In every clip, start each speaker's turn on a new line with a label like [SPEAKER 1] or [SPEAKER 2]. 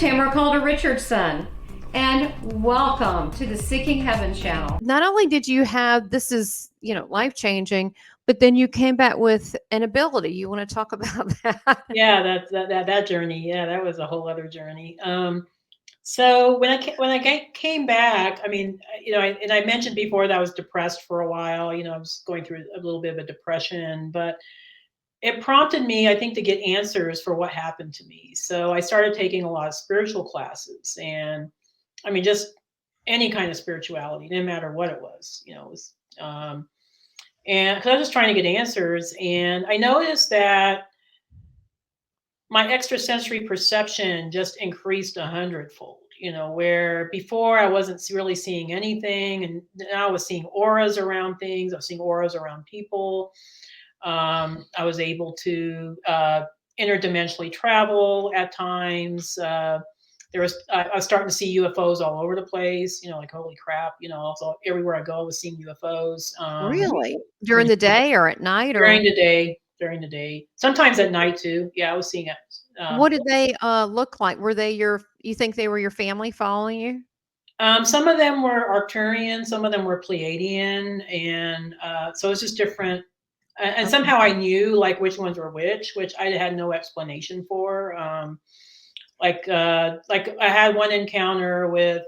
[SPEAKER 1] Tamara Caulder Richardson, and welcome to the Seeking Heaven channel.
[SPEAKER 2] Not only did you have, this is, life-changing, but then you came back with an ability. You want to talk about that?
[SPEAKER 3] Yeah, that journey. Yeah, that was a whole other journey. So when I came back, I mean, I mentioned before that I was depressed for a while. I was going through a little bit of a depression, but it prompted me, I think, to get answers for what happened to me. So I started taking a lot of spiritual classes, and I mean, just any kind of spirituality, no matter what it was. And because I was just trying to get answers, and I noticed that my extrasensory perception just increased 100-fold. Where before I wasn't really seeing anything, and now I was seeing auras around things. I was seeing auras around people. I was able to interdimensionally travel at times. I was starting to see UFOs all over the place. Like, holy crap! Also everywhere I go, I was seeing UFOs.
[SPEAKER 2] Really? During the day or at night?
[SPEAKER 3] During the day. Sometimes at night too. Yeah, I was seeing it.
[SPEAKER 2] What did they look like? Were they you think they were your family following you?
[SPEAKER 3] Some of them were Arcturian, some of them were Pleiadian, and so it's just different. And somehow I knew like which ones were which I had no explanation for. Like I had one encounter with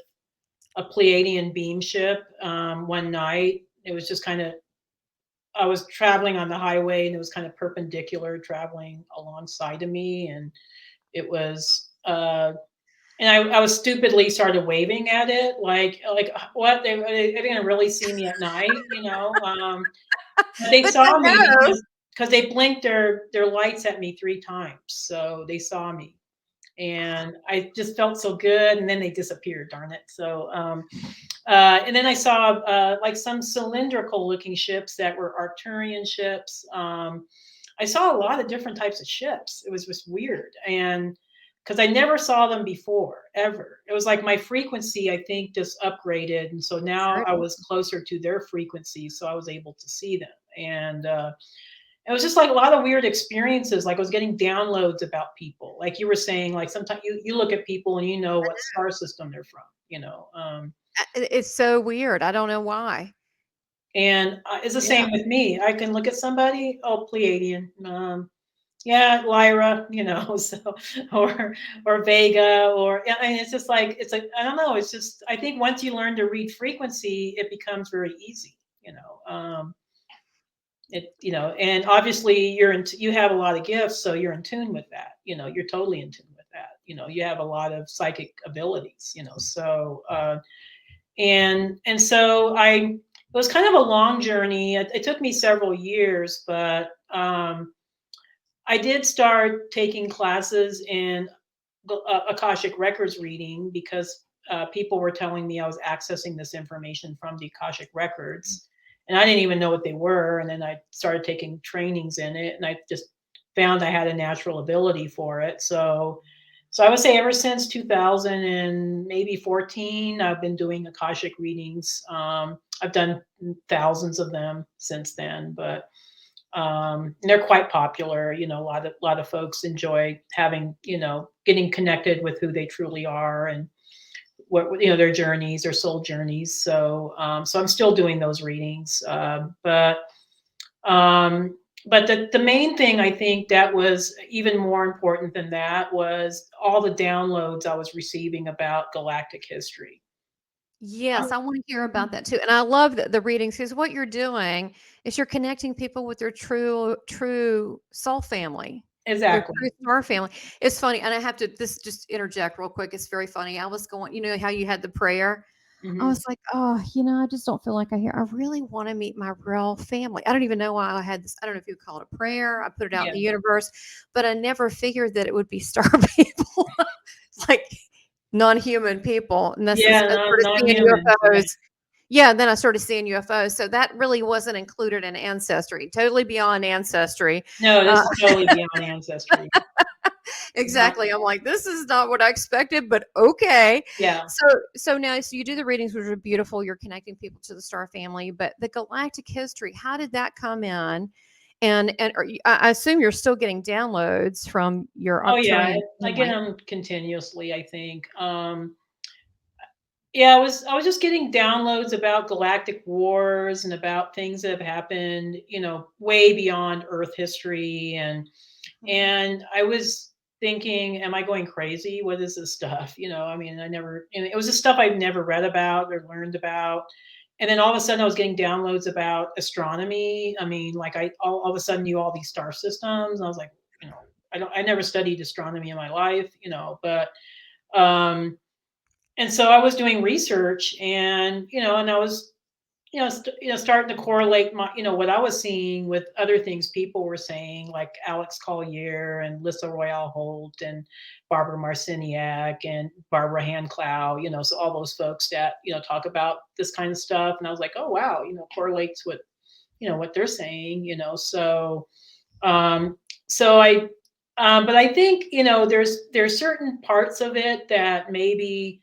[SPEAKER 3] a Pleiadian beam ship one night. It was just I was traveling on the highway, and it was kind of perpendicular traveling alongside of me, and it was and I was stupidly started waving at it, like what, they're gonna really see me at night, but they saw me because they blinked their lights at me 3 times, so they saw me, and I just felt so good, and then they disappeared, darn it. So and then I saw like some cylindrical looking ships that were Arcturian ships. I saw a lot of different types of ships. It was just weird, and because I never saw them before, ever. It was like my frequency, I think, just upgraded. And so now I was closer to their frequency, so I was able to see them. And it was just like a lot of weird experiences. Like I was getting downloads about people. Like you were saying, like sometimes you look at people and you know what star system they're from,
[SPEAKER 2] It's so weird. I don't know why.
[SPEAKER 3] And it's the same with me. I can look at somebody, oh, Pleiadian. Yeah, Lyra, so or Vega, or I mean, it's just like I don't know. It's just I think once you learn to read frequency, it becomes very easy. And obviously you have a lot of gifts, so you're in tune with that. You're totally in tune with that. You have a lot of psychic abilities. So and so it was kind of a long journey. It took me several years, but I did start taking classes in Akashic Records reading because people were telling me I was accessing this information from the Akashic Records, and I didn't even know what they were. And then I started taking trainings in it, and I just found I had a natural ability for it. So I would say ever since 2000 and maybe 14, I've been doing Akashic readings. I've done thousands of them since then, but they're quite popular. A lot of folks enjoy having, getting connected with who they truly are and what, their journeys, their soul journeys. So I'm still doing those readings. But the main thing I think that was even more important than that was all the downloads I was receiving about galactic history.
[SPEAKER 2] Yes, I want to hear about that too. And I love the readings, because what you're doing is you're connecting people with their true soul family.
[SPEAKER 3] Exactly.
[SPEAKER 2] Their true star family. It's funny. And I have to just interject real quick. It's very funny. I was going, how you had the prayer. I was like, oh, I just don't feel like I really want to meet my real family. I don't even know why I had this. I don't know if you call it a prayer. I put it out in the universe, but I never figured that it would be star people. It's like non-human people. And that's UFOs. Yeah, and then I started seeing UFOs. So that really wasn't included in ancestry. Totally beyond ancestry.
[SPEAKER 3] No, this is totally beyond ancestry.
[SPEAKER 2] Exactly. I'm like, this is not what I expected, but okay.
[SPEAKER 3] Yeah.
[SPEAKER 2] So now, so you do the readings, which are beautiful. You're connecting people to the star family, but the galactic history, how did that come in? I assume you're still getting downloads from your
[SPEAKER 3] Oh yeah,
[SPEAKER 2] Arcturian
[SPEAKER 3] I get
[SPEAKER 2] family.
[SPEAKER 3] them continuously, I think. Yeah, I was just getting downloads about galactic wars and about things that have happened, way beyond Earth history,
[SPEAKER 2] Mhm.
[SPEAKER 3] and I was thinking, am I going crazy? What is this stuff? I mean, and it was just stuff I'd never read about or learned about. And then all of a sudden I was getting downloads about astronomy. I mean, like all of a sudden knew all these star systems. And I was like, I never studied astronomy in my life, but um and so I was doing research, and I was starting to correlate what I was seeing with other things people were saying, like Alex Collier and Lissa Royale Holt and Barbara Marciniak and Barbara Handclough, so all those folks that, talk about this kind of stuff. And I was like, oh, wow, correlates with, what they're saying, um, so but I think, there's certain parts of it that maybe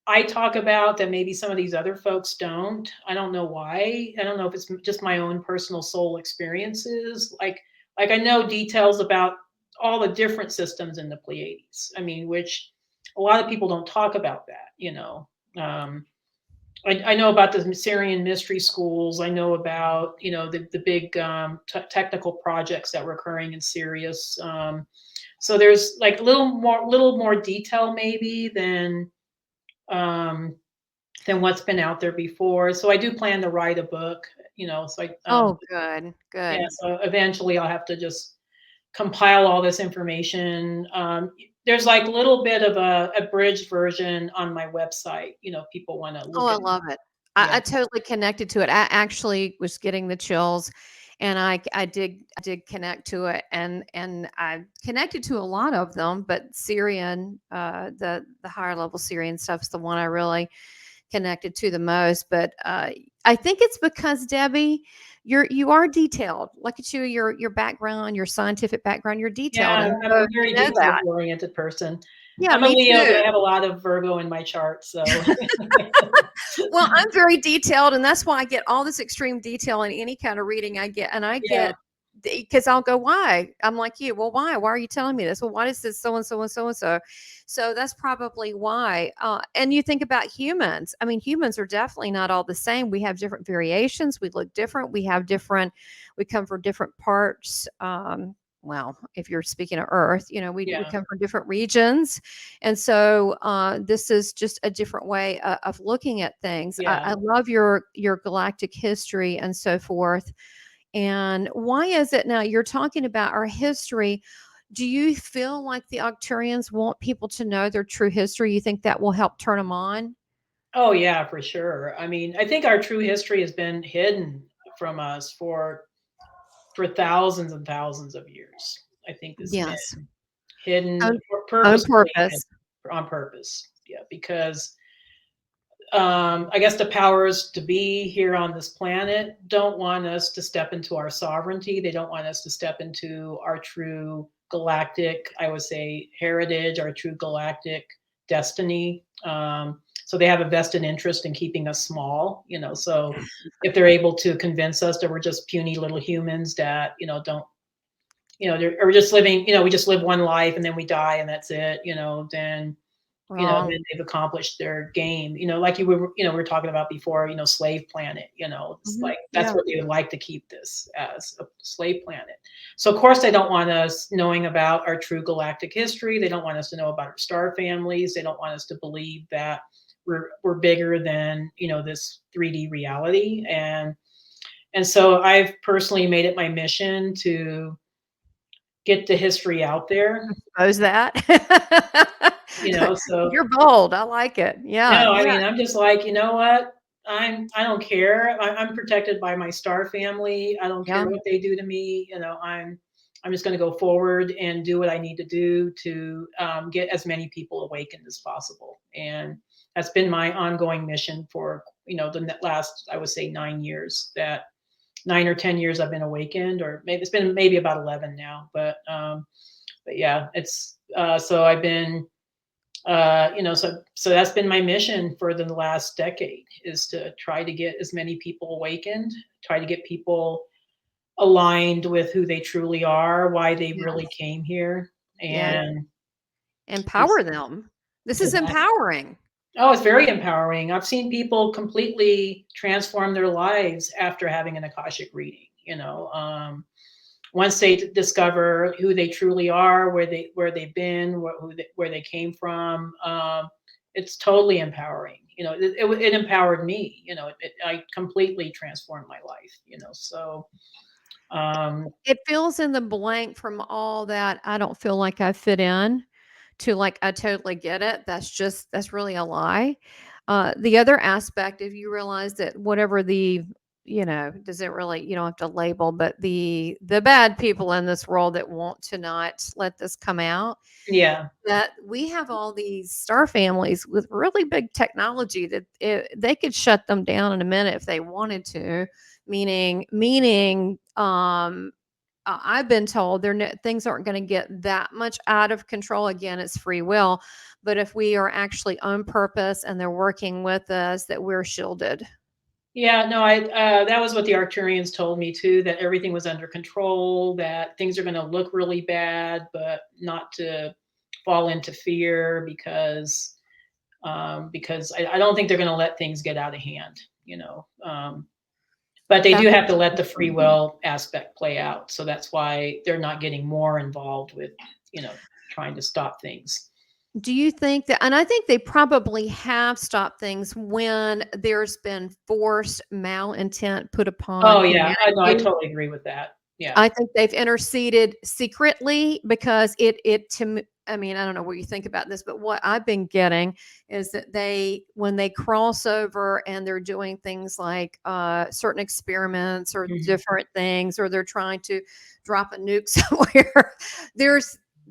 [SPEAKER 3] I talk about that maybe some of these other folks don't. I don't know why. I don't know if it's just my own personal soul experiences. Like I know details about all the different systems in the Pleiades. I mean, which a lot of people don't talk about that. I know about the Syrian mystery schools. I know about the big technical projects that were occurring in Sirius. So there's like a little more detail maybe um, than what's been out there before. So I do plan to write a book, so
[SPEAKER 2] Oh, good,
[SPEAKER 3] yeah,
[SPEAKER 2] good.
[SPEAKER 3] so eventually I'll have to just compile all this information. There's like a little bit of a abridged version on my website, people want to
[SPEAKER 2] Oh,
[SPEAKER 3] look
[SPEAKER 2] I
[SPEAKER 3] at.
[SPEAKER 2] love it.
[SPEAKER 3] Yeah.
[SPEAKER 2] I totally connected to it. I actually was getting the chills, and I did connect to it, and I connected to a lot of them, but Syrian, the higher level Syrian stuff is the one I really connected to the most. But I think it's because Debbie, you are detailed. Look at you, your background, your scientific background, you're detailed,
[SPEAKER 3] Yeah,
[SPEAKER 2] and
[SPEAKER 3] I'm
[SPEAKER 2] so
[SPEAKER 3] a very
[SPEAKER 2] you know
[SPEAKER 3] detail
[SPEAKER 2] that.
[SPEAKER 3] oriented person.
[SPEAKER 2] Yeah,
[SPEAKER 3] I'm a
[SPEAKER 2] me
[SPEAKER 3] Leo, but
[SPEAKER 2] too.
[SPEAKER 3] I have a lot of Virgo in my chart. So
[SPEAKER 2] Well, I'm very detailed, and that's why I get all this extreme detail in any kind of reading I get. And I
[SPEAKER 3] yeah,
[SPEAKER 2] get because I'll go, why? I'm like you. Well, why? Why are you telling me this? Well, why is this so and so and so and so? So that's probably why. And you think about humans. I mean, humans are definitely not all the same. We have different variations. We look different. We have different. We come from different parts. Well, if you're speaking of Earth, we
[SPEAKER 3] yeah,
[SPEAKER 2] come from different regions, and so this is just a different way of looking at things.
[SPEAKER 3] yeah.
[SPEAKER 2] I love your galactic history and so forth. And why is it now you're talking about our history? Do you feel like the Arcturians want people to know their true history? You think that will help turn them on?
[SPEAKER 3] Oh yeah, for sure. I mean, I think our true history has been hidden from us for thousands and thousands of years. I think it's
[SPEAKER 2] Yes,
[SPEAKER 3] been hidden
[SPEAKER 2] on, on
[SPEAKER 3] purposefully
[SPEAKER 2] purpose.
[SPEAKER 3] hidden on purpose. Yeah, because I guess the powers to be here on this planet don't want us to step into our sovereignty. They don't want us to step into our true galactic, I would say, heritage, our true galactic destiny. So they have a vested interest in keeping us small, So if they're able to convince us that we're just puny little humans that, don't, or just living, we just live one life and then we die and that's it, then
[SPEAKER 2] Wrong.
[SPEAKER 3] then they've accomplished their game. Like we were talking about before, slave planet, it's
[SPEAKER 2] Mhm.
[SPEAKER 3] like that's
[SPEAKER 2] Yeah.
[SPEAKER 3] what they would like to keep this as a slave planet. So of course they don't want us knowing about our true galactic history. They don't want us to know about our star families. They don't want us to believe that we're bigger than, this 3D reality. And so I've personally made it my mission to get the history out there,
[SPEAKER 2] Suppose that.
[SPEAKER 3] so
[SPEAKER 2] You're bold. I like it. Yeah.
[SPEAKER 3] no, I
[SPEAKER 2] Yeah.
[SPEAKER 3] mean, I'm just like, you know what? I don't care. I'm protected by my star family. I don't care
[SPEAKER 2] Yeah.
[SPEAKER 3] what they do to me. I'm just going to go forward and do what I need to do to get as many people awakened as possible. And that's been my ongoing mission for the last, I would say, 9 years. That 9 or 10 years I've been awakened, or maybe it's been maybe about 11 now. But yeah, it's so I've been so that's been my mission for the last decade, is to try to get as many people awakened, try to get people aligned with who they truly are, why they
[SPEAKER 2] Yeah.
[SPEAKER 3] really came here.
[SPEAKER 2] Yeah.
[SPEAKER 3] And
[SPEAKER 2] Empower them. This is
[SPEAKER 3] exactly.
[SPEAKER 2] empowering.
[SPEAKER 3] Oh, it's very empowering. I've seen people completely transform their lives after having an Akashic reading. Once they discover who they truly are, where they've been, where they came from, it's totally empowering. It empowered me. I completely transformed my life. So
[SPEAKER 2] It fills in the blank from all that I don't feel like I fit in to like I totally get it. That's really a lie. The other aspect, if you realize that whatever does it really, you don't have to label, but the bad people in this world that want to not let this come out,
[SPEAKER 3] yeah,
[SPEAKER 2] that we have all these star families with really big technology that they could shut them down in a minute if they wanted to. Meaning, I've been told things aren't going to get that much out of control. Again, it's free will, but if we are actually on purpose and they're working with us, that we're shielded.
[SPEAKER 3] yeah. No, I that was what the Arcturians told me too. That everything was under control. That things are going to look really bad, but not to fall into fear because I don't think they're going to let things get out of hand. But they do
[SPEAKER 2] That's
[SPEAKER 3] have to let the free will aspect play out. So that's why they're not getting more involved with, trying to stop things.
[SPEAKER 2] Do you think that, and I think they probably have stopped things when there's been forced malintent put upon
[SPEAKER 3] Oh yeah, I
[SPEAKER 2] humanity.
[SPEAKER 3] totally agree with that. Yeah.
[SPEAKER 2] I think they've interceded secretly because I mean, I don't know what you think about this, but what I've been getting is that when they cross over and they're doing things like certain experiments or
[SPEAKER 3] Mhm.
[SPEAKER 2] different things, or they're trying to drop a nuke somewhere,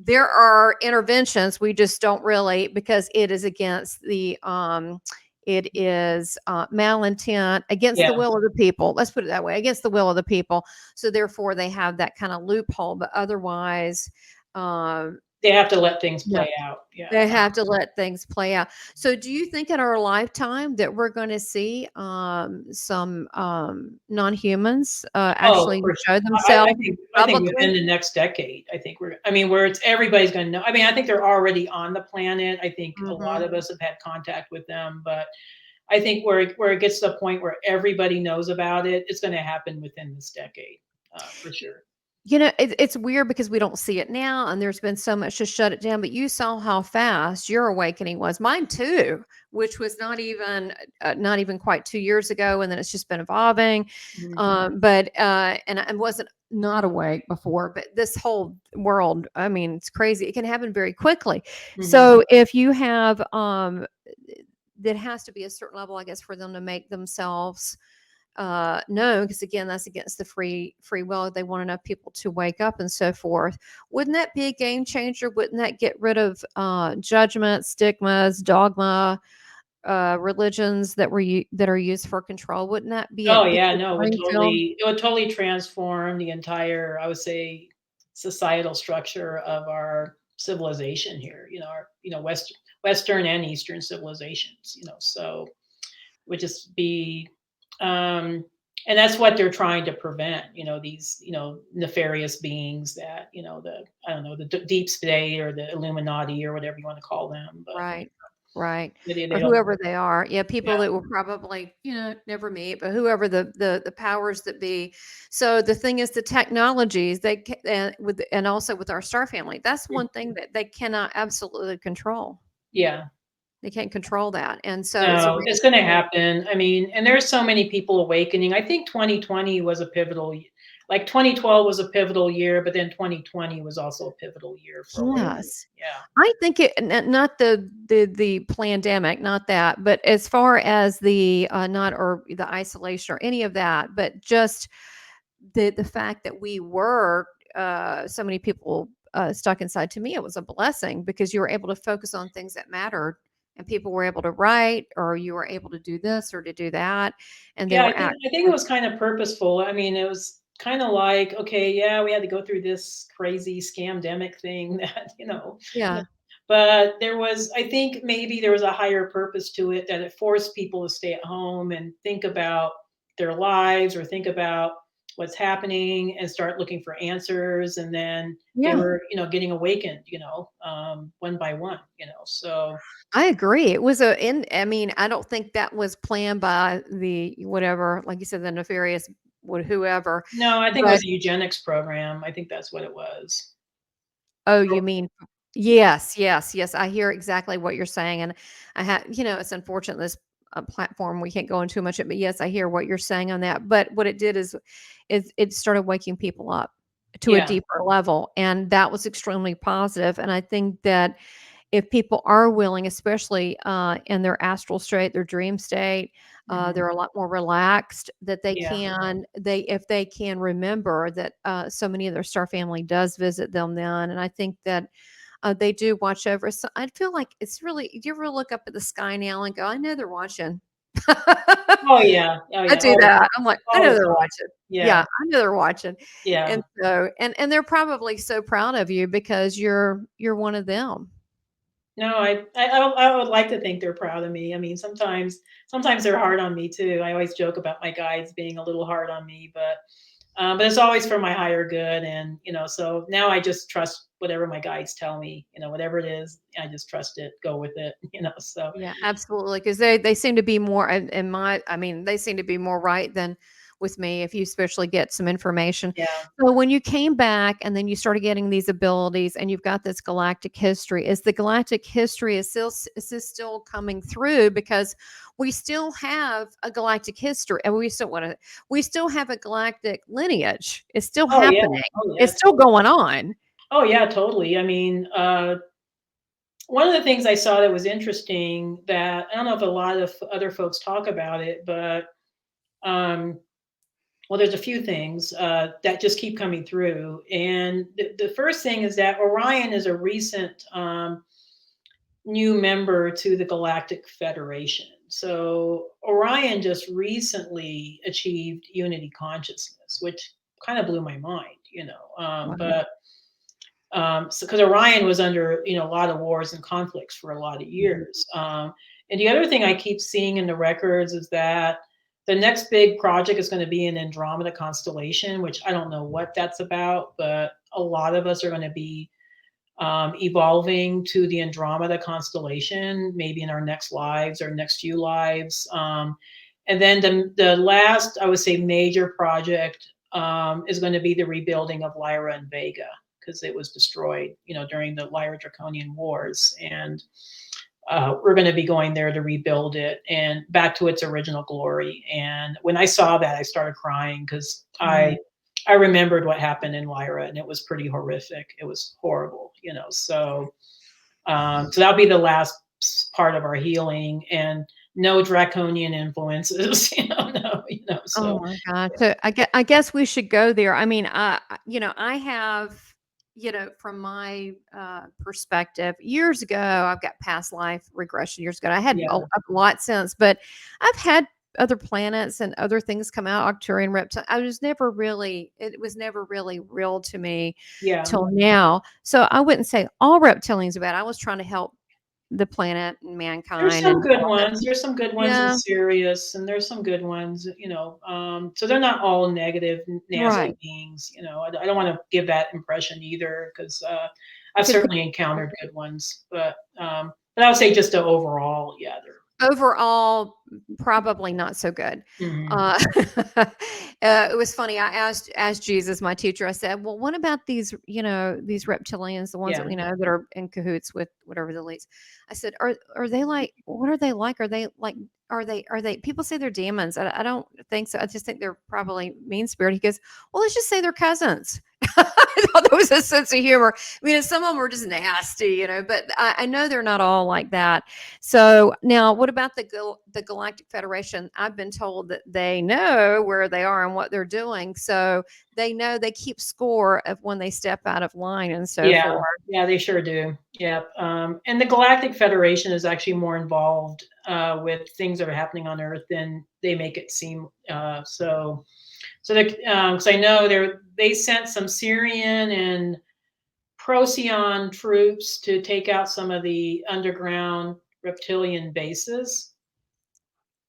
[SPEAKER 2] there are interventions we just don't really, because it is against it is malintent against the
[SPEAKER 3] Yeah,
[SPEAKER 2] will of the people. Let's put it that way, against the will of the people. So therefore, they have that kind of loophole. But otherwise, um,
[SPEAKER 3] they have to let things
[SPEAKER 2] yeah,
[SPEAKER 3] play out. Yeah.
[SPEAKER 2] they have to let things play out. So, do you think in our lifetime that we're going to see some non-humans
[SPEAKER 3] Oh,
[SPEAKER 2] actually
[SPEAKER 3] for
[SPEAKER 2] show
[SPEAKER 3] sure.
[SPEAKER 2] themselves
[SPEAKER 3] I think within
[SPEAKER 2] publicly?
[SPEAKER 3] the next decade, where it's everybody's going to know. I mean, I think they're already on the planet. I think a lot
[SPEAKER 2] Hmm.
[SPEAKER 3] of us have had contact with them, but I think where it gets to the point where everybody knows about it, it's going to happen within this decade, for sure.
[SPEAKER 2] It's weird because we don't see it now, and there's been so much to shut it down. But you saw how fast your awakening was, mine too, which was not even quite 2 years ago, and then it's just been evolving.
[SPEAKER 3] Mhm.
[SPEAKER 2] And I wasn't not awake before, but this whole world, I mean, it's crazy. It can happen very quickly.
[SPEAKER 3] Mhm.
[SPEAKER 2] So if you have, that has to be a certain level, I guess, for them to make themselves no, because again, that's against the free will. They want enough people to wake up and so forth. Wouldn't that be a game changer? Wouldn't that get rid of judgment, stigmas, dogma, religions that are used for control? Wouldn't that be an
[SPEAKER 3] Oh yeah,
[SPEAKER 2] equal
[SPEAKER 3] no,
[SPEAKER 2] playing field?
[SPEAKER 3] it would totally transform the entire, I would say, societal structure of our civilization here. Our Western and Eastern civilizations. So would just be, um, and that's what they're trying to prevent. These nefarious beings that the I don't know the deep state or the Illuminati or whatever you want to call them, but
[SPEAKER 2] Right. Right.
[SPEAKER 3] they
[SPEAKER 2] Or
[SPEAKER 3] don't.
[SPEAKER 2] whoever they are. Yeah,
[SPEAKER 3] Yeah.
[SPEAKER 2] people that will probably, never meet, but whoever the powers that be. So the thing is the technologies and also with our star family, that's one thing that they cannot absolutely control.
[SPEAKER 3] Yeah.
[SPEAKER 2] They can't control that. And so it's a
[SPEAKER 3] No,
[SPEAKER 2] real
[SPEAKER 3] it's going to happen. I mean, and there's so many people awakening. I think 2020 was a pivotal, like 2012 was a pivotal year, but then 2020 was also a pivotal year for awakening.
[SPEAKER 2] yes.
[SPEAKER 3] Yeah.
[SPEAKER 2] I think not the pandemic, not that, but as far as the not or the isolation or any of that, but just the fact that we were so many people stuck inside. To me, it was a blessing because you were able to focus on things that mattered, and people were able to write, or you were able to do this or to do that, and they
[SPEAKER 3] Yeah,
[SPEAKER 2] were
[SPEAKER 3] I think it
[SPEAKER 2] actually
[SPEAKER 3] was kind of purposeful. I mean, it was kind of like, okay, yeah, we had to go through this crazy scamdemic thing that,
[SPEAKER 2] yeah.
[SPEAKER 3] but I think maybe there was a higher purpose to it, that it forced people to stay at home and think about their lives or think about what's happening and start looking for answers. And then they
[SPEAKER 2] Yeah.
[SPEAKER 3] were, getting awakened, one by one, so
[SPEAKER 2] I agree. It was I mean, I don't think that was planned by the whatever, like you said, the nefarious whoever.
[SPEAKER 3] no, I think it
[SPEAKER 2] But
[SPEAKER 3] was a eugenics program. I think that's what it was.
[SPEAKER 2] oh, you mean yes, yes, yes. I hear exactly what you're saying, and I have, it's unfortunate this platform we can't go into too much, but yes, I hear what you're saying on that. But what it did is it started waking people up to a
[SPEAKER 3] Yeah.
[SPEAKER 2] deeper level, and that was extremely positive. And I think that if people are willing, especially in their astral state, their dream state,
[SPEAKER 3] Mhm.
[SPEAKER 2] they're a lot more relaxed. That
[SPEAKER 3] Yeah.
[SPEAKER 2] if they can remember that so many of their star family does visit them then, and I think that they do watch over. So I feel like it's really. Do you ever look up at the sky now and go, "I know they're watching."
[SPEAKER 3] Oh, yeah. Oh,
[SPEAKER 2] I
[SPEAKER 3] yeah.
[SPEAKER 2] do that. I'm like, I
[SPEAKER 3] All
[SPEAKER 2] know
[SPEAKER 3] the
[SPEAKER 2] they're
[SPEAKER 3] time.
[SPEAKER 2] watching. Yeah,
[SPEAKER 3] Yeah.
[SPEAKER 2] I know they're watching.
[SPEAKER 3] Yeah.
[SPEAKER 2] And so, and they're probably so proud of you because you're one of them.
[SPEAKER 3] No, I would like to think they're proud of me. I mean, sometimes they're hard on me too. I always joke about my guides being a little hard on me, but it's always for my higher good. And so now I just trust whatever my guides tell me. Whatever it is, I just trust it, go with it. So
[SPEAKER 2] Yeah, absolutely. Because they seem to be more I mean, they seem to be more right than with me if you especially get some information.
[SPEAKER 3] yeah.
[SPEAKER 2] So when you came back and then you started getting these abilities and you've got this galactic history, is the galactic history is this still coming through? Because we still have a galactic history and we still have a galactic lineage. It's still
[SPEAKER 3] Oh yeah.
[SPEAKER 2] happening.
[SPEAKER 3] Oh yeah.
[SPEAKER 2] It's still going on.
[SPEAKER 3] Oh yeah. Totally. I mean, one of the things I saw that was interesting that I don't know if a lot of other folks talk about it, but um, well, there's a few things that just keep coming through. And the first thing is that Orion is a recent new member to the Galactic Federation. So Orion just recently achieved unity consciousness, which kind of blew my mind,
[SPEAKER 2] Wow.
[SPEAKER 3] but so because Orion was under a lot of wars and conflicts for a lot of
[SPEAKER 2] Mhm.
[SPEAKER 3] years. And the other thing I keep seeing in the records is that the next big project is going to be an Andromeda constellation, which I don't know what that's about, but a lot of us are going to be evolving to the Andromeda constellation, maybe in our next lives or next few lives. And then the last, I would say, major project is going to be the rebuilding of Lyra and Vega because it was destroyed, during the Lyra Draconian Wars, and we're going to be going there to rebuild it and back to its original glory. And when I saw that, I started crying because I remembered what happened in Lyra, and it was pretty horrific. It was horrible, so that'll be the last part of our healing, and no draconian influences, no,
[SPEAKER 2] Oh
[SPEAKER 3] so
[SPEAKER 2] my god. So I guess we should go there. I mean, I have, from my perspective, years ago, I've got past life regression years ago. I had
[SPEAKER 3] yeah,
[SPEAKER 2] a lot since, but I've had other planets and other things come out, Arcturian reptile. It was never really real to me
[SPEAKER 3] yeah.
[SPEAKER 2] till now. So I wouldn't say all reptilians are bad. I was trying to help the planet and
[SPEAKER 3] There's
[SPEAKER 2] mankind
[SPEAKER 3] some
[SPEAKER 2] and
[SPEAKER 3] good
[SPEAKER 2] all that.
[SPEAKER 3] ones. There's some good ones in
[SPEAKER 2] Yeah,
[SPEAKER 3] Sirius, and there's some good ones, so they're not all negative, nasty
[SPEAKER 2] right.
[SPEAKER 3] beings. I don't want to give that impression either, because I've
[SPEAKER 2] Because
[SPEAKER 3] certainly encountered good ones, but I would say just overall, yeah, they're.
[SPEAKER 2] overall, probably not so good.
[SPEAKER 3] Mhm.
[SPEAKER 2] Uh, it was funny. I asked Jesus, my teacher. I said, "Well, what about these? These reptilians, the ones that
[SPEAKER 3] Yeah.
[SPEAKER 2] we know that are in cahoots with whatever the elites." I said, "Are they like? What are they like? Are they like? Are they? People say they're demons. I don't think so. I just think they're probably mean spirit." He goes, "Well, let's just say they're cousins." I thought there was a sense of humor. I mean, some of them are just nasty, but I know they're not all like that. So now, what about the Galactic Federation? I've been told that they know where they are and what they're doing, so they know they keep score of when they step out of line and so
[SPEAKER 3] Yeah,
[SPEAKER 2] forth.
[SPEAKER 3] yeah, they sure do. Yeah, and the Galactic Federation is actually more involved with things that are happening on Earth than they make it seem. So because I know they sent some Syrian and Procyon troops to take out some of the underground reptilian bases.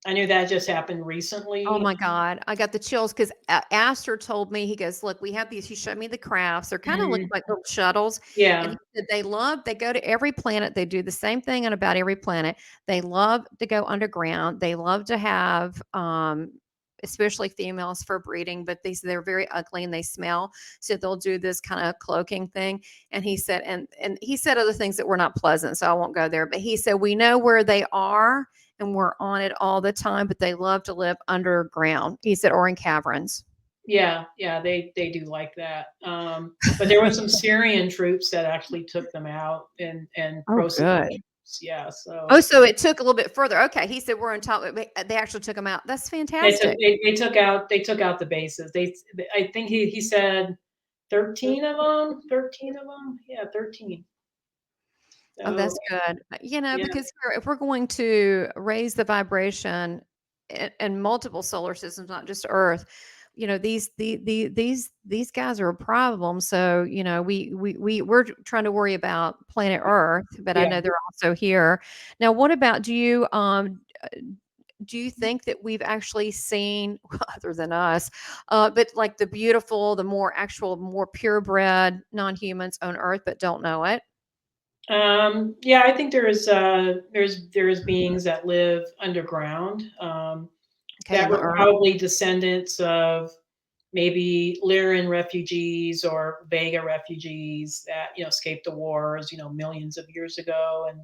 [SPEAKER 3] I knew that just happened recently.
[SPEAKER 2] Oh my God. I got the chills because Astor told me, he goes, look, we have these. He showed me the crafts. They're kind of look
[SPEAKER 3] Mhm.
[SPEAKER 2] like little shuttles. And
[SPEAKER 3] Yeah.
[SPEAKER 2] he said they go to every planet. They do the same thing on about every planet. They love to go underground. They love to have, especially females for breeding, but they're very ugly and they smell. So they'll do this kind of cloaking thing. And he said, and he said other things that were not pleasant. So I won't go there. But he said, we know where they are and we're on it all the time, but they love to live underground. He said, or in caverns.
[SPEAKER 3] Yeah, yeah, they do like that. But there were some Syrian troops that actually took them out and
[SPEAKER 2] Oh, good.
[SPEAKER 3] yeah,
[SPEAKER 2] Oh,
[SPEAKER 3] so
[SPEAKER 2] so it took a little bit further. Okay, he said we're on top. They actually took them out. That's fantastic.
[SPEAKER 3] they took out the bases. I think he said 13 of them, 13 of them. Yeah, 13.
[SPEAKER 2] Oh,
[SPEAKER 3] So
[SPEAKER 2] that's good.
[SPEAKER 3] yeah,
[SPEAKER 2] Because if we're going to raise the vibration in multiple solar systems, not just Earth, these guys are a problem. So, we're trying to worry about planet Earth, but I
[SPEAKER 3] yeah.
[SPEAKER 2] know they're also here. Now, what about do you think that we've actually seen other than us, but like the beautiful, the more actual, more purebred non-humans on Earth, but don't know it?
[SPEAKER 3] Yeah, I think there's beings that live underground.
[SPEAKER 2] Okay,
[SPEAKER 3] That
[SPEAKER 2] on the
[SPEAKER 3] were
[SPEAKER 2] Earth.
[SPEAKER 3] probably descendants of maybe Lyran refugees or Vega refugees that escaped the wars millions of years ago, and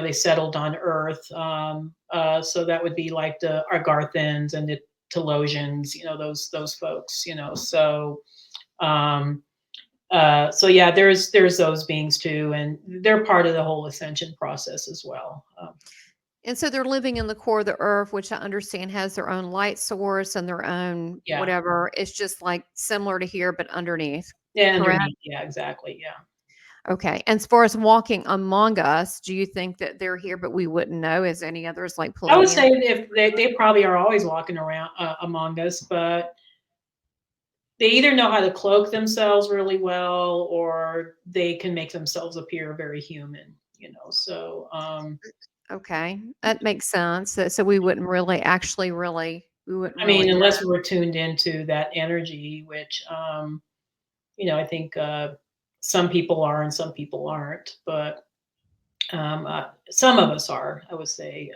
[SPEAKER 3] they settled on Earth. So that would be like the Argarthans and the Telosians, those folks. Um, so yeah, there's those beings too, and they're part of the whole ascension process as well.
[SPEAKER 2] And so they're living in the core of the earth, which I understand has their own light source and their own
[SPEAKER 3] Yeah,
[SPEAKER 2] whatever. It's just like similar to here, but underneath.
[SPEAKER 3] yeah,
[SPEAKER 2] Correct?
[SPEAKER 3] underneath, yeah, exactly, yeah.
[SPEAKER 2] Okay. And as far as walking among us, do you think that they're here, but we wouldn't know? As any others like
[SPEAKER 3] I would
[SPEAKER 2] Palladian?
[SPEAKER 3] say if they probably are always walking around among us, but they either know how to cloak themselves really well or they can make themselves appear very human. So
[SPEAKER 2] Okay. That makes sense. So we wouldn't really actually we wouldn't
[SPEAKER 3] I mean,
[SPEAKER 2] really know.
[SPEAKER 3] unless we're tuned into that energy, which I think some people are and some people aren't, but some of us are, I would say.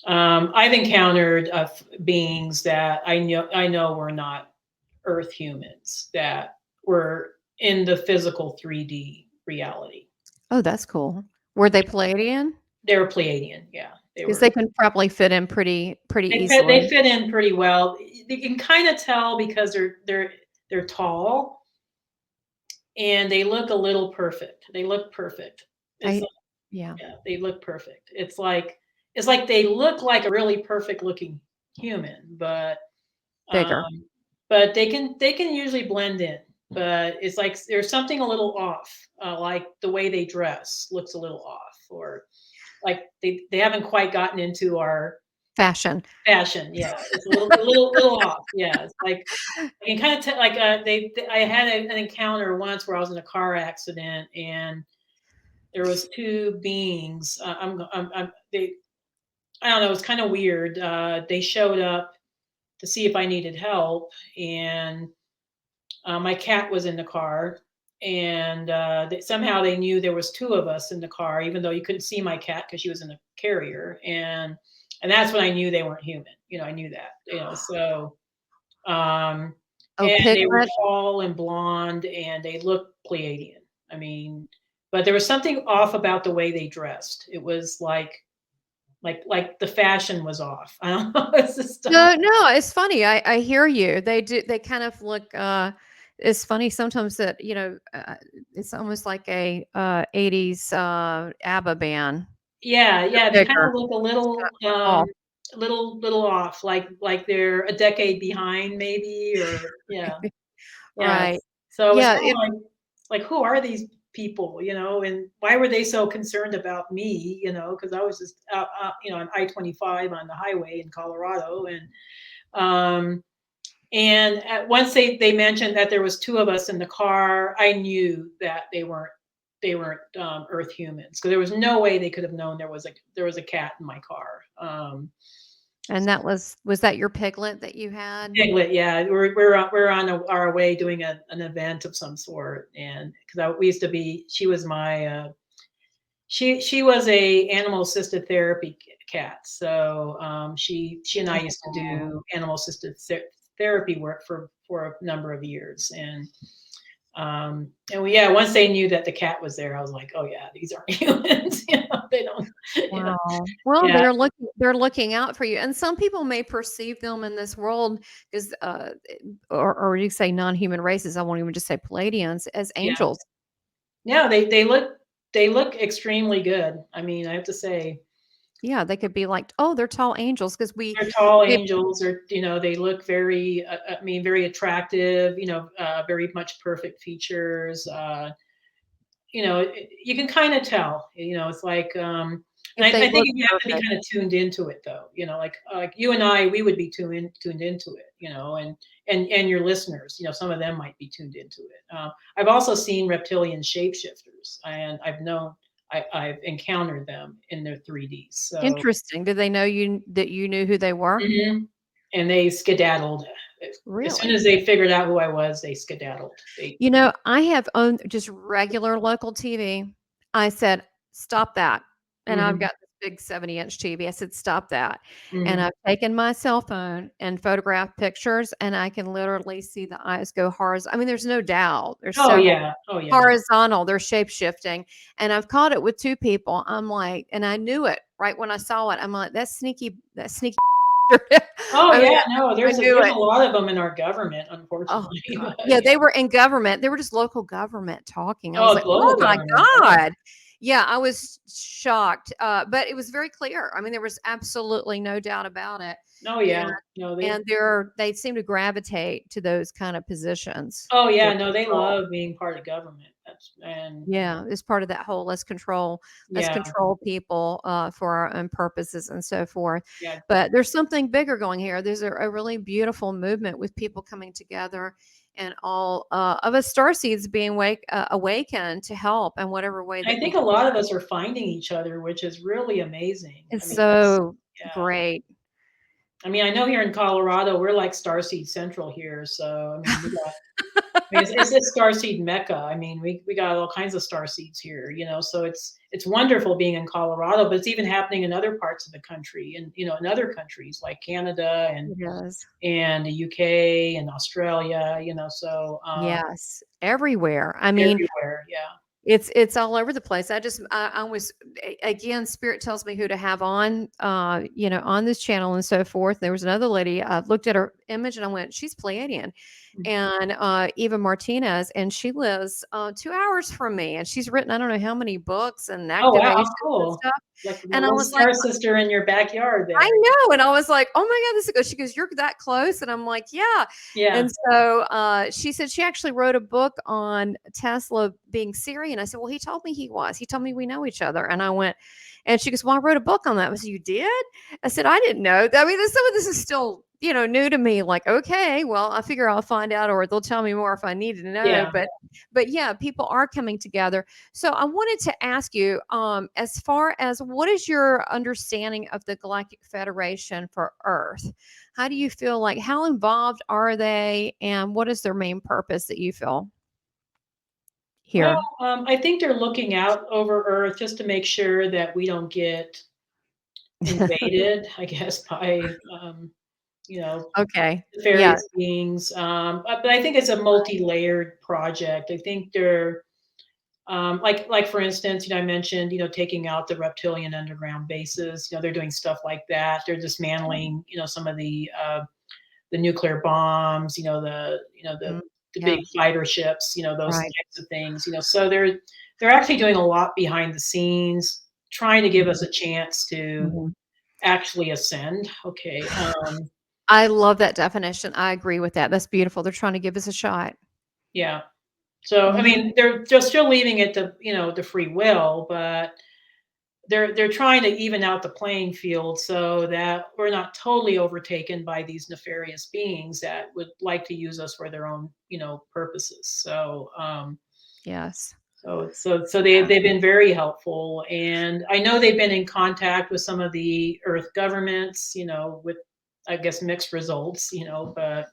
[SPEAKER 3] I've encountered beings that I know were not Earth humans, that were in the physical 3D reality.
[SPEAKER 2] Oh, that's cool. Were they Palladian?
[SPEAKER 3] They were Pleiadian, yeah. They
[SPEAKER 2] Because
[SPEAKER 3] were.
[SPEAKER 2] they can probably fit in pretty
[SPEAKER 3] They
[SPEAKER 2] easily.
[SPEAKER 3] fit in pretty well. You can kind of tell because they're tall and they look a little perfect. They look perfect. It's
[SPEAKER 2] I
[SPEAKER 3] like,
[SPEAKER 2] yeah,
[SPEAKER 3] yeah, they look perfect. It's like they look like a really perfect looking human,
[SPEAKER 2] bigger.
[SPEAKER 3] um, but they can usually blend in. But it's like there's something a little off, like the way they dress looks a little off, or like they haven't quite gotten into our
[SPEAKER 2] Fashion.
[SPEAKER 3] fashion. Yeah, it's a little off. Yeah, it's like I can kind of tell. Like I had an encounter once where I was in a car accident and there was two beings. I don't know. It was kind of weird. They showed up to see if I needed help, and my cat was in the car, and somehow they knew there was two of us in the car, even though you couldn't see my cat because she was in the carrier, and that's when I knew they weren't human. I knew that. So um,
[SPEAKER 2] Oh,
[SPEAKER 3] and they were
[SPEAKER 2] piglet.
[SPEAKER 3] tall and blonde, and they looked Pleiadian. I mean, but there was something off about the way they dressed. It was like the fashion was off. I don't know. It's just
[SPEAKER 2] No, it's funny. I hear you. They kind of look it's funny sometimes that, it's almost like a 80s ABBA band.
[SPEAKER 3] yeah,
[SPEAKER 2] They're
[SPEAKER 3] yeah. They kind
[SPEAKER 2] bigger.
[SPEAKER 3] of look a little
[SPEAKER 2] Oh,
[SPEAKER 3] little off, like they're a decade behind, maybe, or yeah, yeah.
[SPEAKER 2] right.
[SPEAKER 3] So it's
[SPEAKER 2] Yeah,
[SPEAKER 3] kind of like who are these people, and why were they so concerned about me, because I was just out, on I-25 on the highway in Colorado, um, once they mentioned that there was two of us in the car, I knew that they weren't Earth humans, because there was no way they could have known there was a cat in my car.
[SPEAKER 2] And that was that your piglet that you had?
[SPEAKER 3] Piglet, yeah. We're on our way doing an event of some sort, and because we used to be, she was my she was a animal assisted therapy cat. So she and I used to do animal assisted therapy work for a number of years, and yeah, once they knew that the cat was there, I was like, oh yeah, these aren't humans. They don't.
[SPEAKER 2] Wow. Well,
[SPEAKER 3] Yeah.
[SPEAKER 2] they're looking out for you. And some people may perceive them in this world as or you say non-human races, I won't even just say Palladians, as
[SPEAKER 3] Yeah.
[SPEAKER 2] angels.
[SPEAKER 3] Yeah, they look extremely good. I mean, I have to say,
[SPEAKER 2] Yeah, they could be like, oh, they're tall angels because
[SPEAKER 3] they're tall
[SPEAKER 2] we
[SPEAKER 3] angels, or they look very, I mean, very attractive. Very much perfect features. You can kind of tell. It's like, and
[SPEAKER 2] if they
[SPEAKER 3] I think
[SPEAKER 2] look
[SPEAKER 3] you have to be
[SPEAKER 2] perfect.
[SPEAKER 3] kind of tuned into it, though. Like you and I, we would be tuned into it. And your listeners, some of them might be tuned into it. I've also seen reptilian shapeshifters, and I've encountered them in their 3Ds. So,
[SPEAKER 2] Interesting. Did they know that you knew who they were?
[SPEAKER 3] mhm. And they skedaddled. As soon
[SPEAKER 2] Really?
[SPEAKER 3] as they figured out who I was, they skedaddled. They,
[SPEAKER 2] I have owned just regular local TV. I said, stop that. And I've
[SPEAKER 3] mhm,
[SPEAKER 2] got this big 70-inch TV. I said, stop that. And
[SPEAKER 3] mhm.
[SPEAKER 2] I've taken my cell phone and photographed pictures, and I can literally see the eyes go horizontal. I mean, there's no doubt. There's
[SPEAKER 3] Oh
[SPEAKER 2] several
[SPEAKER 3] yeah, oh yeah.
[SPEAKER 2] horizontal. They're shape shifting. And I've caught it with two people. I'm like, and I knew it right when I saw it. I'm like, that's sneaky. That's sneaky.
[SPEAKER 3] Oh
[SPEAKER 2] I mean,
[SPEAKER 3] yeah, no,
[SPEAKER 2] I
[SPEAKER 3] there's a
[SPEAKER 2] knew
[SPEAKER 3] there's a
[SPEAKER 2] it.
[SPEAKER 3] lot of them in our government,
[SPEAKER 2] Oh
[SPEAKER 3] unfortunately.
[SPEAKER 2] god.
[SPEAKER 3] But
[SPEAKER 2] Yeah,
[SPEAKER 3] yeah.
[SPEAKER 2] they were in government. They were just local government talking. I was
[SPEAKER 3] Oh,
[SPEAKER 2] like,
[SPEAKER 3] global
[SPEAKER 2] "Oh my
[SPEAKER 3] government. Oh,
[SPEAKER 2] god." Yeah, I was shocked. But it was very clear. I mean, there was absolutely no doubt about it.
[SPEAKER 3] no,
[SPEAKER 2] And
[SPEAKER 3] yeah, no, they.
[SPEAKER 2] they seem to gravitate to those kind of positions
[SPEAKER 3] Oh
[SPEAKER 2] for
[SPEAKER 3] yeah, no, they
[SPEAKER 2] control.
[SPEAKER 3] love being part of government. And
[SPEAKER 2] Yeah, it's part of that whole let's
[SPEAKER 3] yeah,
[SPEAKER 2] control people for our own purposes and so forth.
[SPEAKER 3] yeah.
[SPEAKER 2] But there's something bigger going here. There's a really beautiful movement with people coming together and all of us starseeds being awakened to help in whatever way
[SPEAKER 3] I
[SPEAKER 2] that we
[SPEAKER 3] think a
[SPEAKER 2] can.
[SPEAKER 3] lot of us are finding each other, which is really amazing. I
[SPEAKER 2] It's
[SPEAKER 3] mean, that's
[SPEAKER 2] so
[SPEAKER 3] yeah.
[SPEAKER 2] great.
[SPEAKER 3] I mean, I know here in Colorado, we're like Starseed Central here. So I mean, it's Starseed Mecca. I mean, we got all kinds of starseeds here, so it's wonderful being in Colorado, but it's even happening in other parts of the country, and in other countries like Canada and
[SPEAKER 2] It is.
[SPEAKER 3] the UK and Australia, so
[SPEAKER 2] Yes, everywhere. I mean,
[SPEAKER 3] everywhere. Yeah.
[SPEAKER 2] it's all over the place. I was again, spirit tells me who to have on, on this channel and so forth. There was another lady. I looked at her image and I went, she's Pleiadian, and Eva Martinez, and she lives 2 hours from me, and she's written I don't know how many books and
[SPEAKER 3] Oh wow,
[SPEAKER 2] activations and
[SPEAKER 3] cool.
[SPEAKER 2] stuff.
[SPEAKER 3] Like the
[SPEAKER 2] And I
[SPEAKER 3] little
[SPEAKER 2] was like,
[SPEAKER 3] star sister in your backyard
[SPEAKER 2] I
[SPEAKER 3] there.
[SPEAKER 2] know. And I was like, oh my God, this is good. She goes, you're that close. And I'm like, yeah.
[SPEAKER 3] Yeah.
[SPEAKER 2] And so she said she actually wrote a book on Tesla being Syrian. I said, well, he told me he was. He told me we know each other. And I went, and she goes, well, I wrote a book on that. I said, you did? I said, I didn't know. I mean, some of this is still, new to me. Like, okay, well, I figure I'll find out, or they'll tell me more if I need to know.
[SPEAKER 3] Yeah.
[SPEAKER 2] But yeah, people are coming together. So I wanted to ask you, as far as what is your understanding of the Galactic Federation for Earth? How do you feel like, how involved are they, and what is their main purpose that you feel
[SPEAKER 3] Well,
[SPEAKER 2] here?
[SPEAKER 3] I think they're looking out over Earth just to make sure that we don't get invaded, I guess, by you know,
[SPEAKER 2] Okay. Yeah.
[SPEAKER 3] nefarious beings. But I think it's a multi-layered project. I think they're like for instance, I mentioned, taking out the reptilian underground bases. They're doing stuff like that. They're dismantling, some of the nuclear bombs.
[SPEAKER 2] Mhm.
[SPEAKER 3] The
[SPEAKER 2] Yeah.
[SPEAKER 3] big fighter ships. Those
[SPEAKER 2] Right.
[SPEAKER 3] types of things. So they're actually doing a lot behind the scenes, trying to give us a chance to
[SPEAKER 2] Mhm.
[SPEAKER 3] actually ascend. Okay.
[SPEAKER 2] I love that definition. I agree with that. That's beautiful. They're trying to give us a shot.
[SPEAKER 3] Yeah. So I
[SPEAKER 2] Mhm.
[SPEAKER 3] mean, they're just still leaving it to the free will, but they're trying to even out the playing field so that we're not totally overtaken by these nefarious beings that would like to use us for their own purposes. So
[SPEAKER 2] Yes.
[SPEAKER 3] So they've been very helpful, and I know they've been in contact with some of the Earth governments, with, I guess, mixed results, but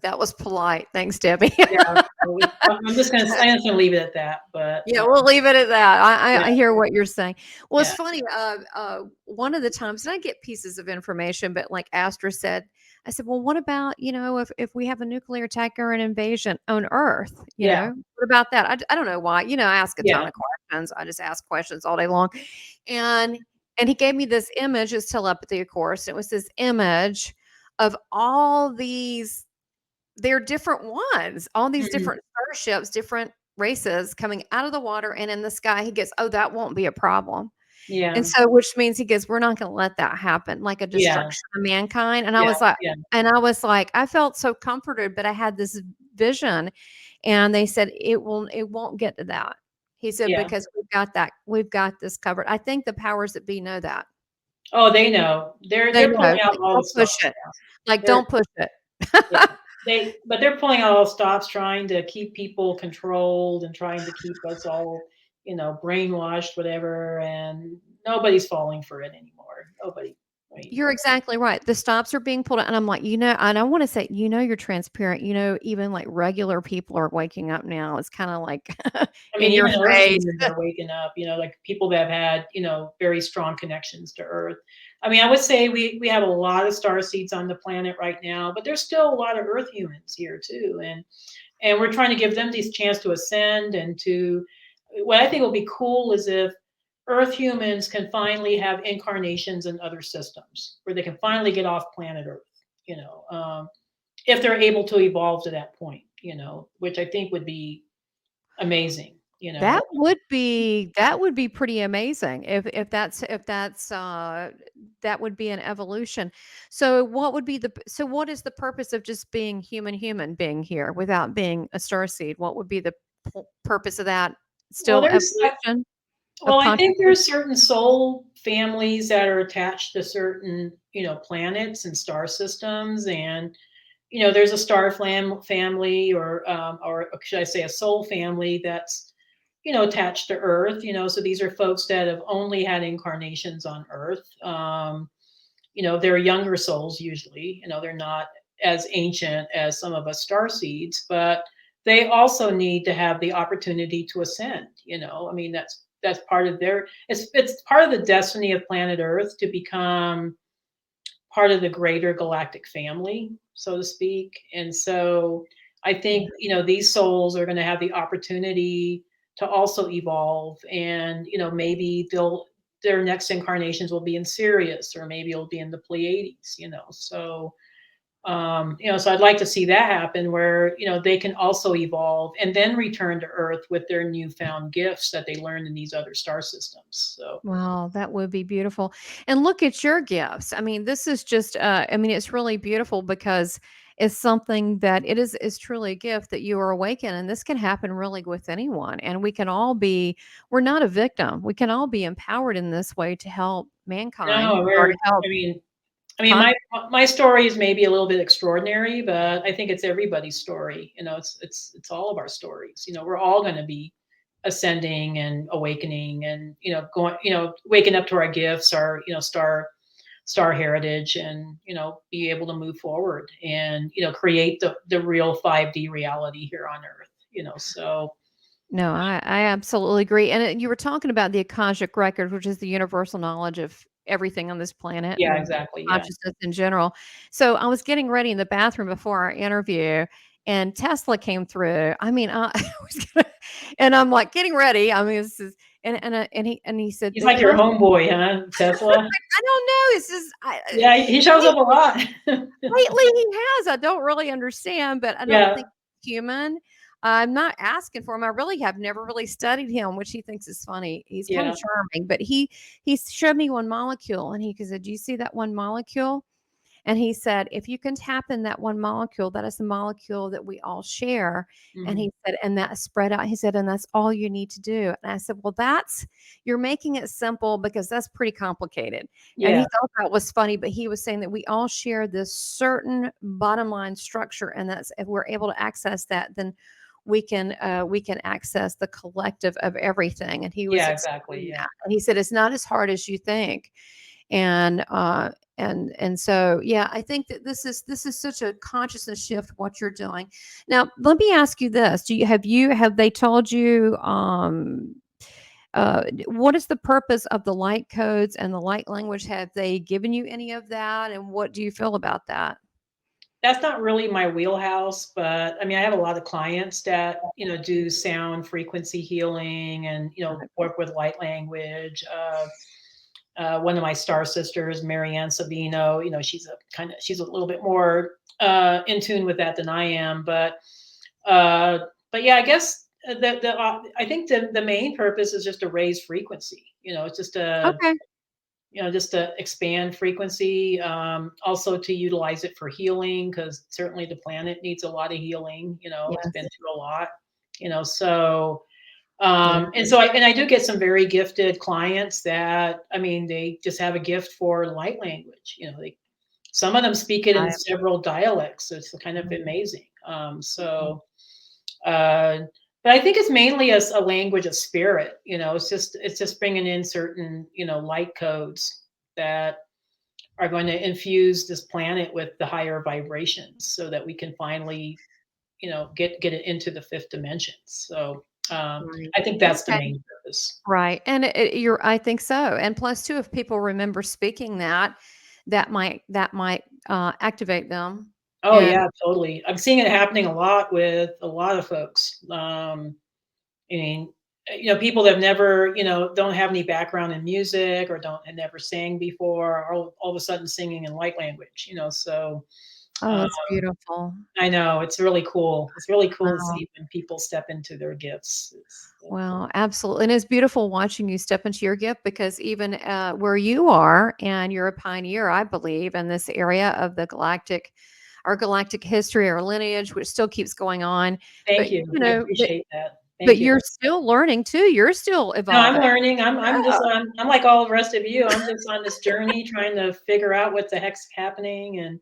[SPEAKER 2] That was polite. Thanks, Debbie.
[SPEAKER 3] yeah, so I'm just gonna leave it at that. But
[SPEAKER 2] Yeah, we'll leave it at that. I
[SPEAKER 3] yeah,
[SPEAKER 2] hear what you're saying. Well, it's
[SPEAKER 3] yeah,
[SPEAKER 2] funny. One of the times, and I get pieces of information, but like Astra said, I said, well, what about, if we have a nuclear attack or an invasion on Earth,
[SPEAKER 3] yeah,
[SPEAKER 2] what about that? I don't know why, I ask a
[SPEAKER 3] yeah.
[SPEAKER 2] ton of questions. I just ask questions all day long. And, and he gave me this image, it's telepathy, of course. It was this image of all these, they're different ones, all these
[SPEAKER 3] Mhm.
[SPEAKER 2] different starships, different races coming out of the water and in the sky. He goes, oh, that won't be a problem. And
[SPEAKER 3] Yeah,
[SPEAKER 2] so, which means he goes, we're not going to let that happen, like a
[SPEAKER 3] yeah,
[SPEAKER 2] destruction of mankind. And I
[SPEAKER 3] yeah,
[SPEAKER 2] was like,
[SPEAKER 3] yeah,
[SPEAKER 2] I felt so comforted, but I had this vision, and they said it won't get to that. He said,
[SPEAKER 3] yeah.
[SPEAKER 2] because we've got this covered. I think the powers that be know that.
[SPEAKER 3] Oh, they know.
[SPEAKER 2] They
[SPEAKER 3] They're
[SPEAKER 2] know,
[SPEAKER 3] pulling out
[SPEAKER 2] like,
[SPEAKER 3] all the
[SPEAKER 2] don't push
[SPEAKER 3] stops
[SPEAKER 2] it.
[SPEAKER 3] now.
[SPEAKER 2] Like,
[SPEAKER 3] They're
[SPEAKER 2] don't push it.
[SPEAKER 3] Yeah. But they're pulling out all the stops, trying to keep people controlled and trying to keep us all, brainwashed, whatever, and nobody's falling for it anymore. Nobody. I mean,
[SPEAKER 2] You're exactly right. The stops are being pulled out, and I'm like, and I want to say, you're transparent. Even like regular people are waking up now. It's kind of like
[SPEAKER 3] I mean,
[SPEAKER 2] in your
[SPEAKER 3] even Earth
[SPEAKER 2] face.
[SPEAKER 3] humans are waking up, like people that have had, very strong connections to Earth. I mean, I would say we have a lot of star seeds on the planet right now, but there's still a lot of Earth humans here too. And we're trying to give them this chance to ascend and to what I think will be cool is if Earth humans can finally have incarnations in other systems where they can finally get off planet Earth, if they're able to evolve to that point, which I think would be amazing.
[SPEAKER 2] That would be pretty amazing that would be an evolution. So what is the purpose of just being human being here without being a star seed? What would be the purpose of that?
[SPEAKER 3] Well,
[SPEAKER 2] Still
[SPEAKER 3] there's
[SPEAKER 2] evolution of
[SPEAKER 3] Well, I think
[SPEAKER 2] consciousness?
[SPEAKER 3] there's certain soul families that are attached to certain, planets and star systems, and there's a star family, or should I say, a soul family that's attached to Earth. So these are folks that have only had incarnations on Earth. They're younger souls usually. They're not as ancient as some of us star seeds, but they also need to have the opportunity to ascend. I mean, that's part of it's part of the destiny of planet Earth to become part of the greater galactic family, so to speak. And so I think, these souls are going to have the opportunity to also evolve, and, maybe their next incarnations will be in Sirius, or maybe it'll be in the Pleiades, so I'd like to see that happen where, they can also evolve and then return to Earth with their newfound gifts that they learned in these other star systems. So
[SPEAKER 2] Wow, that would be beautiful. And look at your gifts. I mean, this is just it's really beautiful because it's something that is truly a gift that you are awakened, and this can happen really with anyone. And we're not a victim. We can all be empowered in this way to help mankind
[SPEAKER 3] no,
[SPEAKER 2] or to help
[SPEAKER 3] I mean,
[SPEAKER 2] con
[SPEAKER 3] my story is maybe a little bit extraordinary, but I think it's everybody's story. It's all of our stories. We're all going to be ascending and awakening, and going, waking up to our gifts, our star heritage, and be able to move forward and create the real 5D reality here on Earth. So
[SPEAKER 2] No, I absolutely agree. And you were talking about the Akashic record, which is the universal knowledge of everything on this planet
[SPEAKER 3] yeah,
[SPEAKER 2] and
[SPEAKER 3] exactly, yeah.
[SPEAKER 2] consciousness in general. So I was getting ready in the bathroom before our interview, and Tesla came through. I mean, I was and I'm like getting ready. I mean, this is and he said,
[SPEAKER 3] He's like your
[SPEAKER 2] "Here's."
[SPEAKER 3] homeboy, huh, Tesla?
[SPEAKER 2] I don't know. It's just
[SPEAKER 3] Yeah, he shows up a lot.
[SPEAKER 2] lately he has. I don't really understand, but I don't
[SPEAKER 3] Yeah,
[SPEAKER 2] think he's human. I'm not asking for him. I really have never really studied him, which he thinks is funny. He's kind
[SPEAKER 3] yeah.
[SPEAKER 2] of charming, but he showed me one molecule, and he said, "Do you see that one molecule?" And he said, if you can tap in that one molecule, that is the molecule that we all share. And
[SPEAKER 3] Mhm.
[SPEAKER 2] he said, and that spread out. He said, and that's all you need to do. And I said, well, you're making it simple because that's pretty complicated. And he
[SPEAKER 3] Yeah,
[SPEAKER 2] thought that was funny, but he was saying that we all share this certain bottom line structure. And that's if we're able to access that, then we can access the collective of everything. And he was
[SPEAKER 3] Yeah, exactly.
[SPEAKER 2] explaining
[SPEAKER 3] Yeah.
[SPEAKER 2] that. And he said it's not as hard as you think. And so yeah, I think that this is such a consciousness shift what you're doing. Now, let me ask you this. Have they told you what is the purpose of the light codes and the light language? Have they given you any of that? And what do you feel about that?
[SPEAKER 3] That's not really my wheelhouse, but I mean, I have a lot of clients that, do sound frequency healing and, work with light language. One of my star sisters, Marianne Sabino, she's a little bit more in tune with that than I am. But yeah, I guess I think the main purpose is just to raise frequency. It's
[SPEAKER 2] Okay.
[SPEAKER 3] just to expand frequency, also to utilize it for healing, because certainly the planet needs a lot of healing. It's been
[SPEAKER 2] Yes.
[SPEAKER 3] through a lot. So
[SPEAKER 2] Yeah.
[SPEAKER 3] I do get some very gifted clients that, I mean, they just have a gift for light language. Some of them speak it in
[SPEAKER 2] Right.
[SPEAKER 3] several dialects. So it's kind of
[SPEAKER 2] Mhm.
[SPEAKER 3] amazing. Uh, but I think it's mainly a language of spirit. It's just bringing in certain, light codes that are going to infuse this planet with the higher vibrations, so that we can finally, get it into the fifth dimension. So
[SPEAKER 2] Right.
[SPEAKER 3] I think that's the
[SPEAKER 2] Okay.
[SPEAKER 3] main purpose.
[SPEAKER 2] Right. And I think so. And plus too, if people remember speaking that might activate them.
[SPEAKER 3] Oh
[SPEAKER 2] And
[SPEAKER 3] yeah, totally. I'm seeing it happening a lot with a lot of folks. I mean, people that have never, don't have any background in music or don't had never sang before, are all of a sudden singing in light language. So
[SPEAKER 2] oh,
[SPEAKER 3] uh,
[SPEAKER 2] it's beautiful.
[SPEAKER 3] I know it's really cool. It's really cool to
[SPEAKER 2] Wow.
[SPEAKER 3] see when people step into their gifts.
[SPEAKER 2] Well, absolutely. And it's beautiful watching you step into your gift because even where you are, and you're a pioneer, I believe, in this area of our galactic history, our lineage, which still keeps going on.
[SPEAKER 3] Thank
[SPEAKER 2] But,
[SPEAKER 3] you. I appreciate that.
[SPEAKER 2] but
[SPEAKER 3] Thank you.
[SPEAKER 2] you're still learning too. You're still
[SPEAKER 3] No, I'm
[SPEAKER 2] evolving.
[SPEAKER 3] learning. I'm just
[SPEAKER 2] Yeah.
[SPEAKER 3] I'm like all the rest of you. I'm just on this journey trying to figure out what the heck's happening,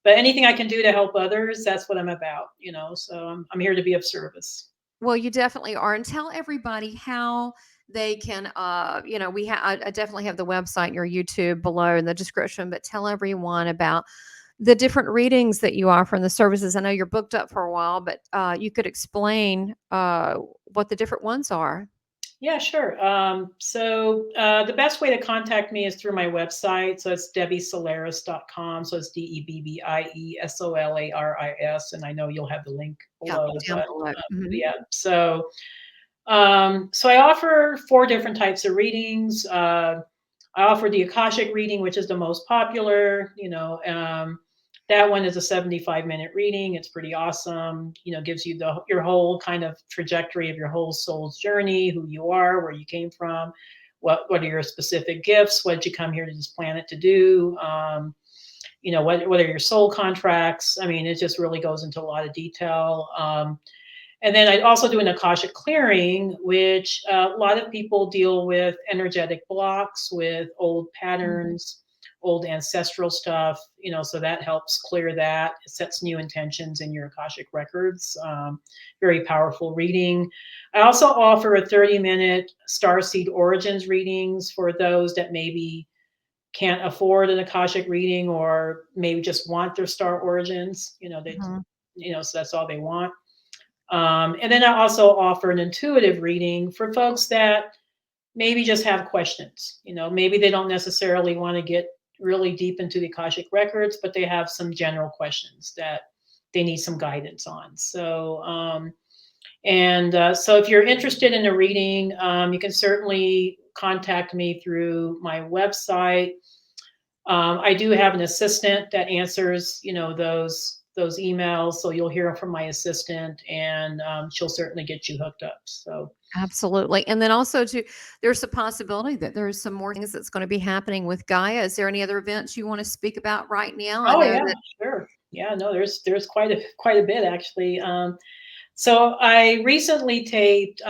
[SPEAKER 3] but anything I can do to help others, that's what I'm about. So I'm here to be of service.
[SPEAKER 2] Well, you definitely are. And tell everybody how they can, I definitely have the website and your YouTube below in the description, but tell everyone about the different readings that you offer and the services. I know you're booked up for a while, but you could explain what the different ones are.
[SPEAKER 3] Yeah, sure. So the best way to contact me is through my website. So it's debbiesolaris.com. So it's DebbieSolaris. And I know you'll have the link
[SPEAKER 2] Yeah,
[SPEAKER 3] below,
[SPEAKER 2] down
[SPEAKER 3] but
[SPEAKER 2] below. Mhm.
[SPEAKER 3] yeah. So I offer 4 different types of readings. I offer the Akashic reading, which is the most popular. That one is a 75-minute reading. It's pretty awesome. Gives you your whole kind of trajectory of your whole soul's journey, who you are, where you came from, what are your specific gifts, what did you come here to this planet to do, what are your soul contracts. I mean, it just really goes into a lot of detail. And then I also do an Akashic clearing, which a lot of people deal with energetic blocks, with old
[SPEAKER 2] Mhm.
[SPEAKER 3] patterns, old ancestral stuff, so that helps clear that. It sets new intentions in your Akashic records. Very powerful reading. I also offer a 30-minute Starseed Origins readings for those that maybe can't afford an Akashic reading, or maybe just want their star origins,
[SPEAKER 2] Mhm.
[SPEAKER 3] so that's all they want. And then I also offer an intuitive reading for folks that maybe just have questions. Maybe they don't necessarily want to get really deep into the Akashic records, but they have some general questions that they need some guidance on. So if you're interested in a reading, you can certainly contact me through my website. I do have an assistant that answers, those emails. So you'll hear from my assistant, and she'll certainly get you hooked up. So
[SPEAKER 2] Absolutely. And then also too, there's a possibility that there's some more things that's going to be happening with Gaia. Is there any other events you want to speak about right now? I
[SPEAKER 3] oh
[SPEAKER 2] know
[SPEAKER 3] yeah,
[SPEAKER 2] that.
[SPEAKER 3] sure. Yeah, no, there's quite a bit actually. So I recently taped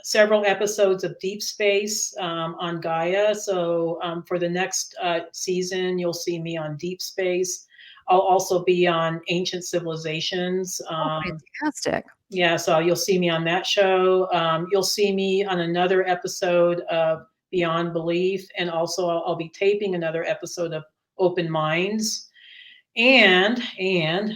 [SPEAKER 3] several episodes of Deep Space on Gaia. So for the next season, you'll see me on Deep Space. I'll also be on ancient civilizations.
[SPEAKER 2] Oh, fantastic.
[SPEAKER 3] Yeah, so you'll see me on that show. You'll see me on another episode of Beyond Belief, and also I'll be taping another episode of Open Minds. And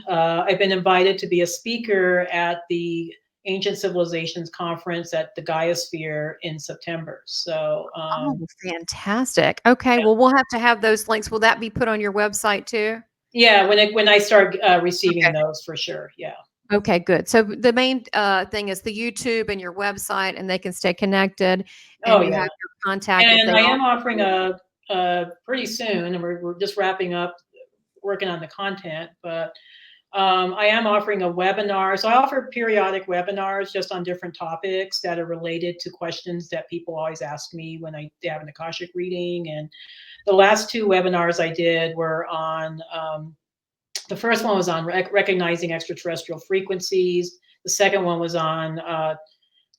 [SPEAKER 3] I've been invited to be a speaker at the Ancient Civilizations Conference at the Gaia-Sphere in September. So,
[SPEAKER 2] Oh, fantastic. Okay,
[SPEAKER 3] yeah.
[SPEAKER 2] well, we'll have to have those links. Will that be put on your website too?
[SPEAKER 3] Yeah, when I start receiving
[SPEAKER 2] Okay.
[SPEAKER 3] those, for sure. Yeah.
[SPEAKER 2] Okay, good. So the main thing is the YouTube and your website, and they can stay connected.
[SPEAKER 3] Oh,
[SPEAKER 2] And you
[SPEAKER 3] yeah.
[SPEAKER 2] have your contact.
[SPEAKER 3] And I am offering a pretty soon, and we're just wrapping up working on the content, but I am offering a webinar. So I offer periodic webinars just on different topics that are related to questions that people always ask me when they have an Akashic reading. And the last 2 webinars I did were on, the first one was on recognizing extraterrestrial frequencies. The second one was on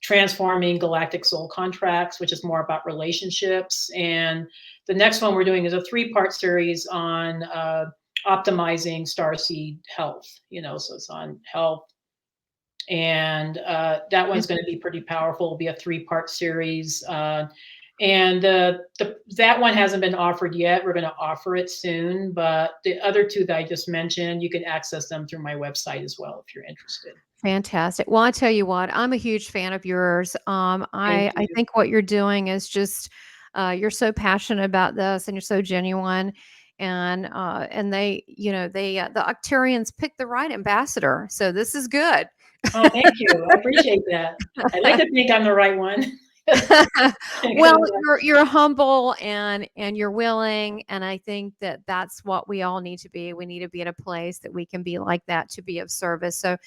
[SPEAKER 3] transforming galactic soul contracts, which is more about relationships. And the next one we're doing is a 3-part series on optimizing starseed health, so it's on health. And that one's going to be pretty powerful. It'll be a 3-part series. And that one hasn't been offered yet. We're going to offer it soon. But the other 2 that I just mentioned, you can access them through my website as well if you're interested.
[SPEAKER 2] Fantastic. Well, I tell you what, I'm a huge fan of yours. I think what you're doing is just you're so passionate about this, and you're so genuine. And they, the Arcturians picked the right ambassador, so this is good.
[SPEAKER 3] Oh, thank you. I appreciate that. I like to think I'm the right one.
[SPEAKER 2] Well, you're humble and you're willing, and I think that that's what we all need to be. We need to be in a place that we can be like that, to be of service. So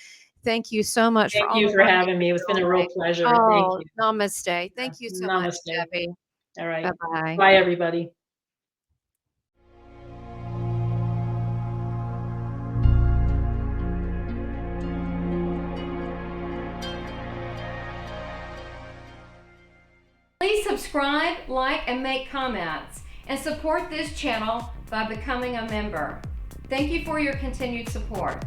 [SPEAKER 2] thank you so much
[SPEAKER 3] Thank you for having me. It's been a real pleasure.
[SPEAKER 2] Oh,
[SPEAKER 3] Thank you.
[SPEAKER 2] namaste. Thank you so much, Debbie.
[SPEAKER 3] All right.
[SPEAKER 2] Bye-bye.
[SPEAKER 3] Bye, everybody.
[SPEAKER 1] Please subscribe, like, and make comments, and support this channel by becoming a member. Thank you for your continued support.